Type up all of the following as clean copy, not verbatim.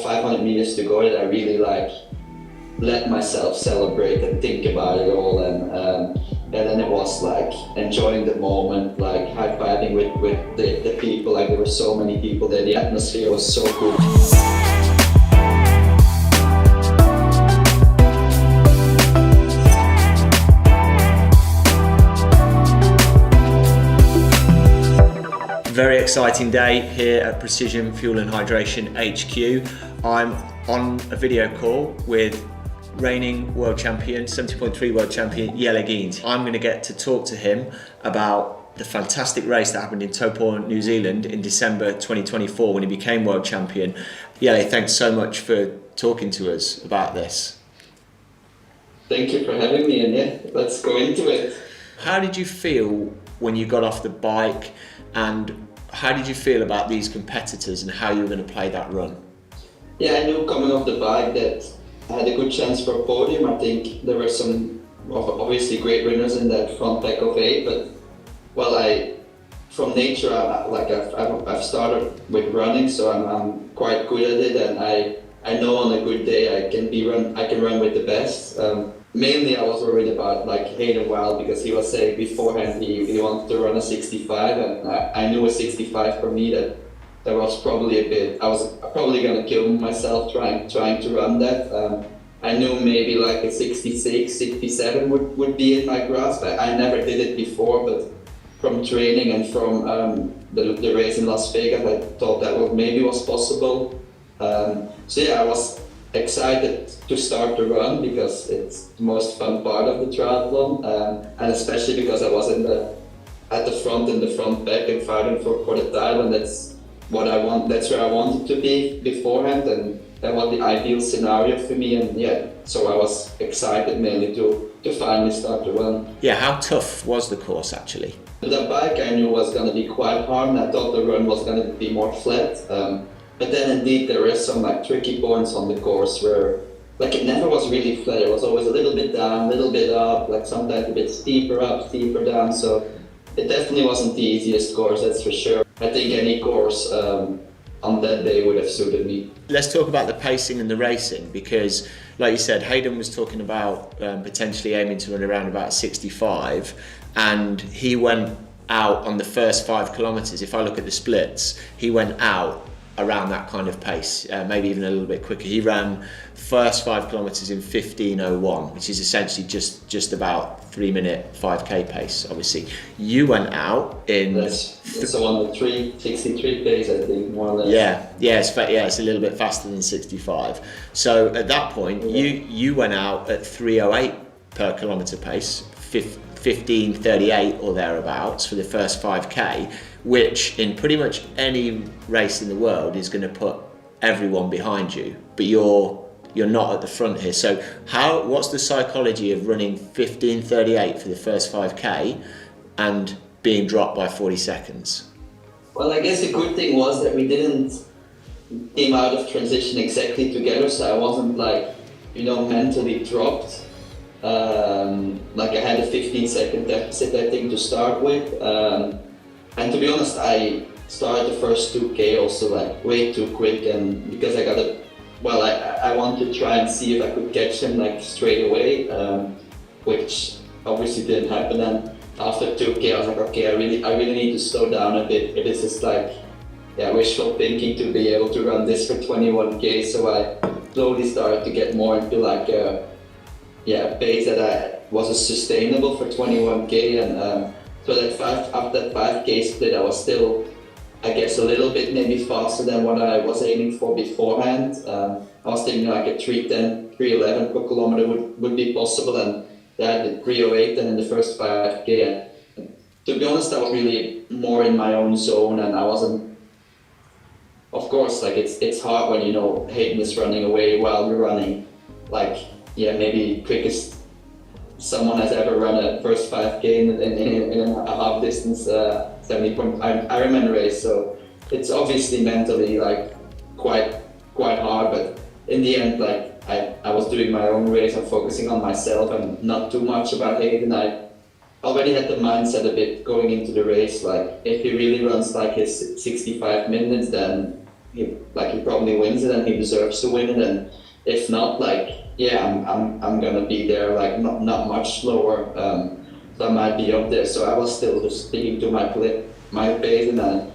500 meters to go that I really like let myself celebrate and think about it all, and then it was like enjoying the moment, like high-fiving with the people. Like there were so many people there, the atmosphere was so good. Very exciting day here at Precision Fuel and Hydration HQ. I'm on a video call with reigning world champion, 70.3 world champion Jelle Geens. I'm going to get to talk to him about the fantastic race that happened in Taupō, New Zealand in December 2024 when he became world champion. Jelle, thanks so much for talking to us about this. Thank you for having me, and yeah, let's go into it. How did you feel when you got off the bike, and how did you feel about these competitors and how you were going to play that run? Yeah, I knew coming off the bike that I had a good chance for a podium. I think there were some obviously great winners in that front pack of 8, but well, from nature, I've started with running, so I'm quite good at it, and I know on a good day I can run with the best. Mainly I was worried about like Hayden Wilde, because he was saying beforehand he wanted to run a 65, and I knew a 65 for me that was probably a bit, I was probably going to kill myself trying to run that. I knew maybe like a 66, 67 would be in my grasp. I never did it before, but from training and from the race in Las Vegas, I thought that maybe was possible. So yeah, I was excited to start the run because it's the most fun part of the triathlon, and especially because I was at the front in the front pack and fighting for the title, and that's what I want. That's where I wanted to be beforehand, and that was the ideal scenario for me. And yeah, so I was excited mainly to finally start the run. Yeah, how tough was the course actually? The bike I knew was going to be quite hard, and I thought the run was going to be more flat. But then indeed there were some like tricky points on the course where like it never was really flat. It was always a little bit down, a little bit up, like sometimes a bit steeper up, steeper down. So it definitely wasn't the easiest course, that's for sure. I think any course on that day would have suited me. Let's talk about the pacing and the racing, because like you said, Hayden was talking about potentially aiming to run around about 65, and he went out on the first 5 kilometres. If I look at the splits, he went out around that kind of pace, maybe even a little bit quicker. He ran first 5 kilometres in 15:01, which is essentially just about 3-minute 5k pace. Obviously, you went out in that's on the 3:63 pace, I think, more or less. It's a little bit faster than 65. So at that point, you went out at 3:08 per kilometre pace, 15:38 or thereabouts for the first 5k, which in pretty much any race in the world is going to put everyone behind you, but you're not at the front here. So what's the psychology of running 15:38 for the first 5k and being dropped by 40 seconds? Well, I guess the good thing was that we didn't came out of transition exactly together, so I wasn't like, mentally dropped. Like I had a 15-second deficit, I think, to start with. And to be honest, I started the first 2k also like way too quick, and because I wanted to try and see if I could catch him like straight away, which obviously didn't happen. And after 2k, I was like, okay, I really need to slow down a bit. It is just like, wishful thinking to be able to run this for 21k. So I slowly started to get more into like a pace that was sustainable for 21k, and so after that 5k split, I was still, I guess, a little bit maybe faster than what I was aiming for beforehand. I was thinking like a 3:10, 3:11 per kilometer would be possible, and I did 3:08 then in the first 5k. And to be honest, I was really more in my own zone, and I wasn't, of course, like it's hard when Hayden is running away while you're running, like maybe quickest someone has ever run a first 5k in a half distance 70.3 Ironman race. So it's obviously mentally like quite hard, but in the end, like I was doing my own race and focusing on myself and not too much about Hayden. I already had the mindset a bit going into the race, like if he really runs like his 65 minutes, then he probably wins it and he deserves to win it. And if not, like, yeah, I'm gonna be there, like not much slower. So I might be up there. So I was still just sticking to my pace, and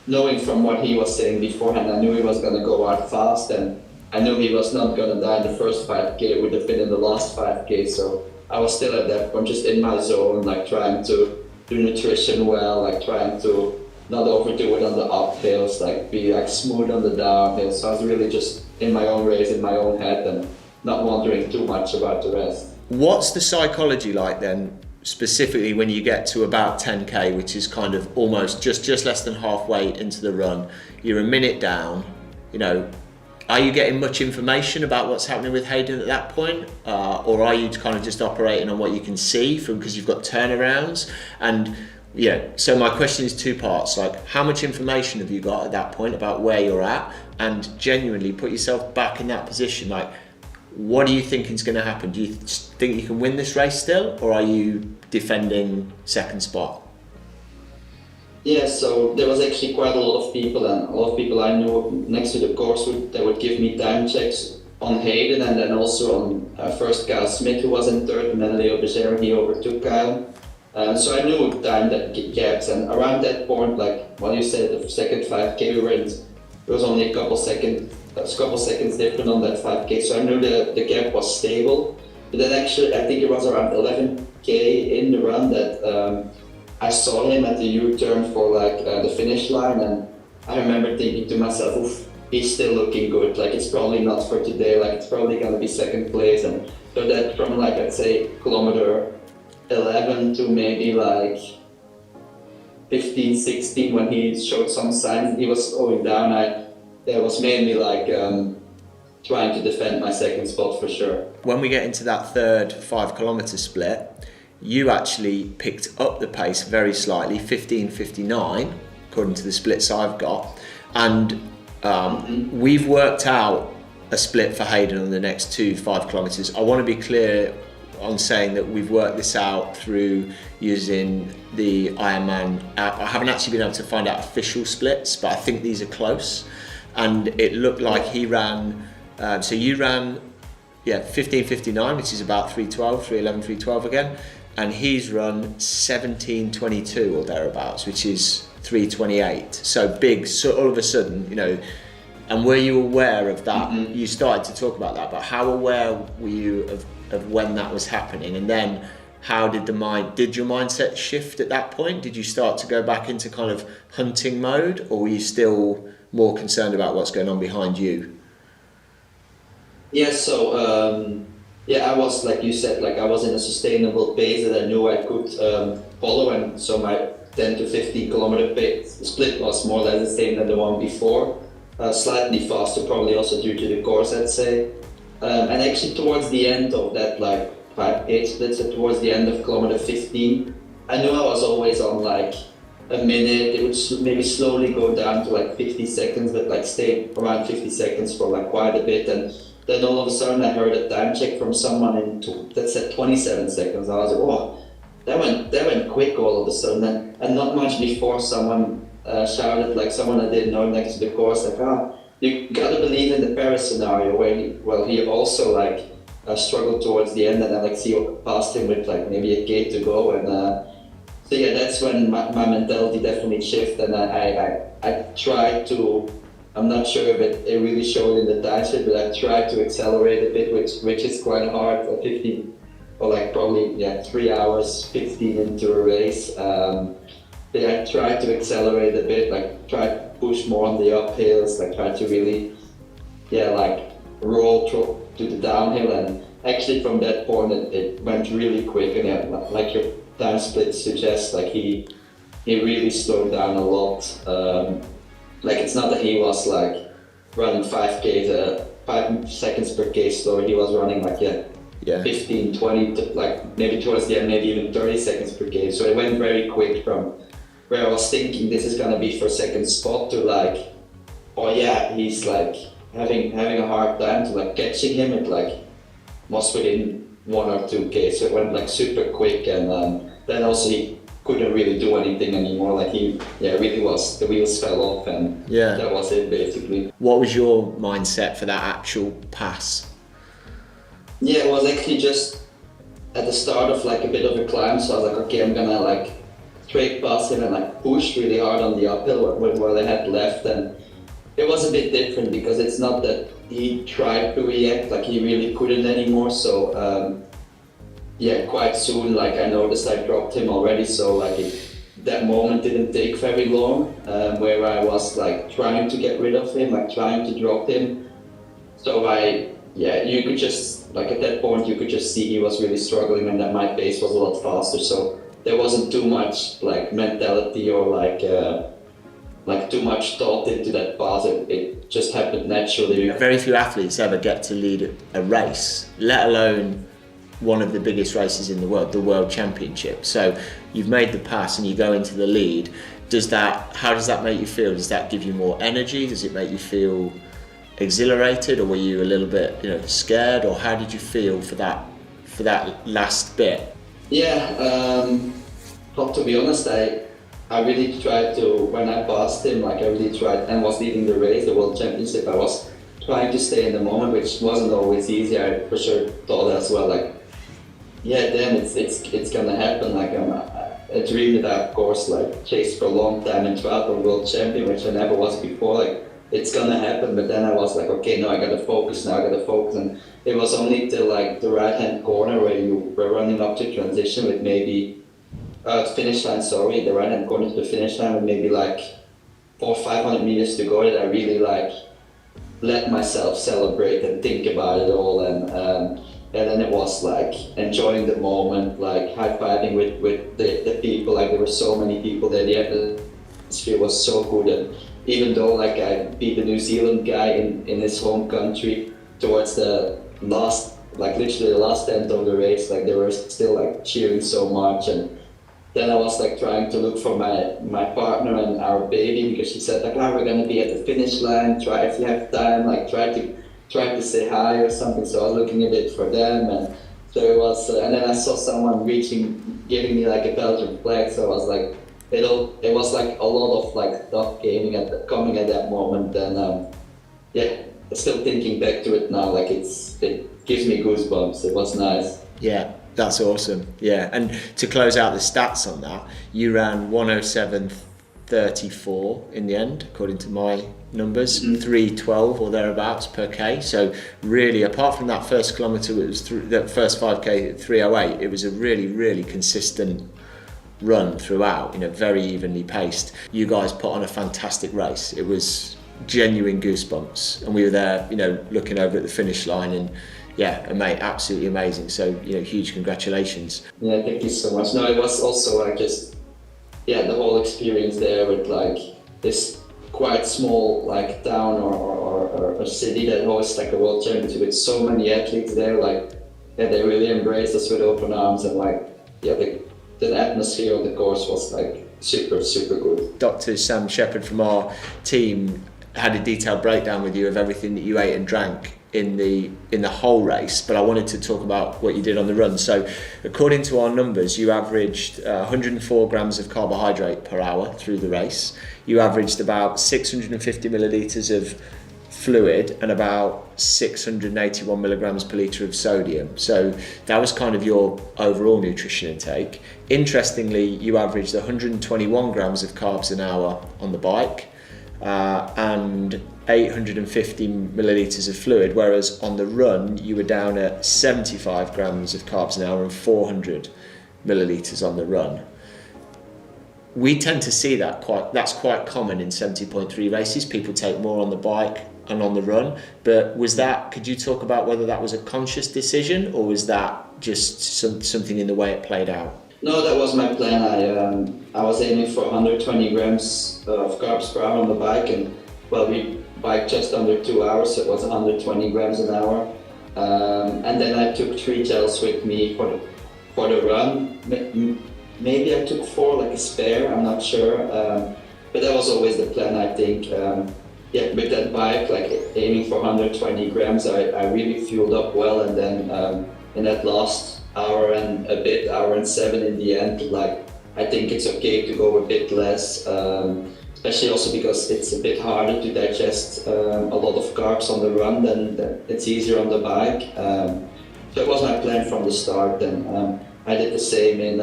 knowing from what he was saying beforehand, I knew he was gonna go out fast, and I knew he was not gonna die in the first 5K. It would have been in the last 5K. So I was still at that point, just in my zone, like trying to do nutrition well, like trying to not overdo it on the uphills, like be like smooth on the downhill. So I was really just in my own race, in my own head, and not wondering too much about the rest. What's the psychology like then, specifically when you get to about 10K, which is kind of almost just less than halfway into the run? You're a minute down, you know. Are you getting much information about what's happening with Hayden at that point? Or are you kind of just operating on what you can see because you've got turnarounds? And yeah, so my question is two parts, like how much information have you got at that point about where you're at, and genuinely put yourself back in that position, like what do you think is going to happen? Do you think you can win this race still, or are you defending second spot? Yeah, so there was actually quite a lot of people, and a lot of people I knew next to the course that would give me time checks on Hayden, and then also on first Kyle Smith, who was in third, and then Leo Becerra, he overtook Kyle. So I knew time that gaps, and around that point, like what you said, the second 5K we were in, there was only a couple seconds different on that 5K, so I knew the gap was stable. But then actually, I think it was around 11K in the run that I saw him at the U-turn for like the finish line, and I remember thinking to myself, oof, he's still looking good, like it's probably not for today, like it's probably gonna be second place. And so that from like, I'd say kilometer 11 to maybe like 15, 16, when he showed some signs he was slowing down, that was mainly like trying to defend my second spot for sure. When we get into that third 5 kilometre split, you actually picked up the pace very slightly, 15:59, according to the splits I've got. And we've worked out a split for Hayden on the next 2 5 kilometres. I want to be clear on saying that we've worked this out through using the Ironman app. I haven't actually been able to find out official splits, but I think these are close. And it looked like he ran, so you ran 15:59, which is about 3:12, 3:11, 3:12 again. And he's run 17:22 or thereabouts, which is 3:28. So big, so all of a sudden, you know. And were you aware of that? Mm-hmm. You started to talk about that, but how aware were you of when that was happening? And then how did your mindset shift at that point? Did you start to go back into kind of hunting mode, or were you still more concerned about what's going on behind you? Yeah, so I was, like you said, like I was in a sustainable pace that I knew I could follow, and so my 10 to 15 kilometer pace split was more or less the same than the one before, slightly faster, probably also due to the course, I'd say. And actually towards the end of that like 5K split, so towards the end of kilometer 15, I knew I was always on like a minute. It would maybe slowly go down to like 50 seconds, but like stay around 50 seconds for like quite a bit. And then all of a sudden I heard a time check from someone that said 27 seconds. I was like, oh, that went quick all of a sudden. And not much before someone shouted, like someone I didn't know next to the course, like, you gotta believe in the Paris scenario where he also like struggled towards the end, and Alexio passed him with like maybe a K to go. And so yeah, that's when my mentality definitely shifted, and I tried to, I'm not sure if it really showed in the time sheet, but I tried to accelerate a bit, which is quite hard at 15, or like probably 3 hours 15 into a race. I tried to accelerate a bit, like try to push more on the uphills, like try to really like roll to the downhill. And actually from that point it went really quick, and like your time split suggests, like he really slowed down a lot. Like it's not that he was like running 5K to 5 seconds per K slower, he was running like 15, 20 to like maybe towards the end maybe even 30 seconds per K. So it went very quick from where I was thinking this is gonna be for second spot to like, oh yeah, he's like having a hard time to like catching him at like was within 1 or 2K. So it went like super quick, and then also he couldn't really do anything anymore. Like he, really was, the wheels fell off, and that was it basically. What was your mindset for that actual pass? Yeah, it was actually just at the start of like a bit of a climb, so I was like, okay, I'm gonna like straight past him and like push really hard on the uphill where they had left, and it was a bit different because it's not that he tried to react, like he really couldn't anymore. So quite soon, like I noticed I dropped him already, so like that moment didn't take very long, where I was like trying to get rid of him, like trying to drop him. So you could just, like at that point, you could just see he was really struggling and that my pace was a lot faster. So there wasn't too much like mentality or like too much thought into that pass. It just happened naturally. Very few athletes ever get to lead a race, let alone one of the biggest races in the world, the World Championship. So you've made the pass and you go into the lead. How does that make you feel? Does that give you more energy? Does it make you feel exhilarated, or were you a little bit, scared, or how did you feel for that last bit? But to be honest, I really tried to, when I passed him, like I really tried and was leading the race, the World Championship, I was trying to stay in the moment, which wasn't always easy. I for sure thought as well, like, damn, it's gonna happen. Like a dream that I, of course, like chased for a long time and triathlon World Champion, which I never was before. Like it's gonna happen, but then I was like, okay, no, I gotta focus now. And it was only till like the right hand corner where you were running up to transition with maybe finish line. Sorry, the right hand corner to the finish line with maybe like 400 or 500 meters to go. That I really like let myself celebrate and think about it all, and then it was like enjoying the moment, like high-fiving with the people. Like there were so many people there, the atmosphere was so good, and even though like I beat the New Zealand guy in his home country towards the last, like literally the last tenth of the race, like they were still like cheering so much. And then I was like trying to look for my partner and our baby, because she said like, we're gonna be at the finish line, try if you have time, like try to say hi or something. So I was looking a bit for them, and so it was, and then I saw someone giving me like a Belgian flag. So I was like, it was like a lot of like stuff coming at that moment, and still thinking back to it now, like it gives me goosebumps. It was nice. Yeah, that's awesome. Yeah, and to close out the stats on that, you ran 107.34 in the end, according to my numbers, 3:12 or thereabouts per K. So really, apart from that first kilometre, it was that first 5K at 3:08, it was a really, really consistent run throughout, very evenly paced. You guys put on a fantastic race. It was genuine goosebumps, and we were there, looking over at the finish line, and mate, absolutely amazing. So, huge congratulations. Yeah, thank you so much. No, it was also like just, the whole experience there with like this quite small like town or a city that hosts like a World Championship with so many athletes there. Like, they really embraced us with open arms, and like, the atmosphere on the course was like super, super good. Dr. Sam Shepherd from our team had a detailed breakdown with you of everything that you ate and drank in the whole race, but I wanted to talk about what you did on the run. So according to our numbers, you averaged 104 grams of carbohydrate per hour through the race. You averaged about 650 millilitres of fluid and about 681 milligrams per litre of sodium. So that was kind of your overall nutrition intake. Interestingly, you averaged 121 grams of carbs an hour on the bike, and 850 millilitres of fluid, whereas on the run you were down at 75 grams of carbs an hour and 400 millilitres on the run. We tend to see that's quite common in 70.3 races. People take more on the bike and on the run, but could you talk about whether that was a conscious decision, or was that just something in the way it played out? No, that was my plan. I was aiming for 120 grams of carbs per hour on the bike, and we biked just under 2 hours, so it was 120 grams an hour. And then I took 3 gels with me for the run. Maybe I took 4, like a spare, I'm not sure. But that was always the plan, I think. With that bike, like aiming for 120 grams, I really fueled up well, and then in that last hour and a bit, hour and 7 in the end, like I think it's okay to go a bit less, especially also because it's a bit harder to digest a lot of carbs on the run than it's easier on the bike. So it was my plan from the start, and I did the same in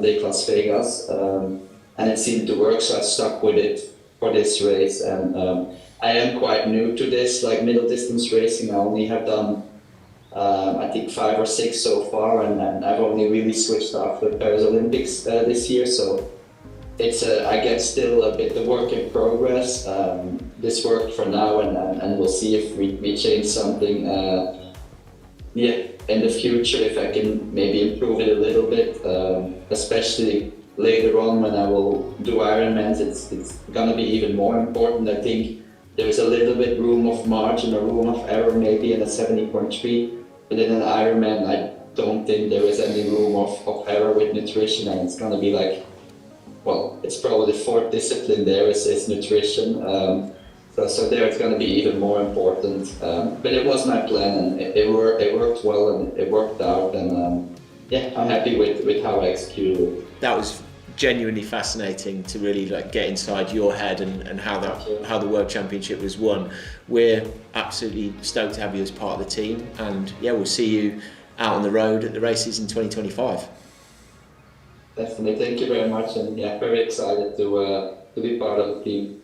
Lake Las Vegas, and it seemed to work, so I stuck with it for this race. And I am quite new to this, like middle distance racing. I only have done I think 5 or 6 so far, and I've only really switched after the Paris Olympics this year, so it's I guess still a bit of work in progress. This worked for now, and we'll see if we change something in the future, if I can maybe improve it a little bit, especially later on when I will do Ironmans. It's gonna be even more important. I think there's a little bit room of margin or room of error maybe in a 70.3, but in an Ironman I don't think there is any room of error with nutrition, and it's gonna be like, well, it's probably the fourth discipline there is nutrition. So there it's gonna be even more important. But it was my plan, and it worked well, and it worked out, and yeah, I'm happy with how I executed it. That was genuinely fascinating to really like get inside your head and how the World Championship was won. We're absolutely stoked to have you as part of the team, and yeah, we'll see you out on the road at the races in 2025. Definitely, thank you very much, and yeah, very excited to be part of the team.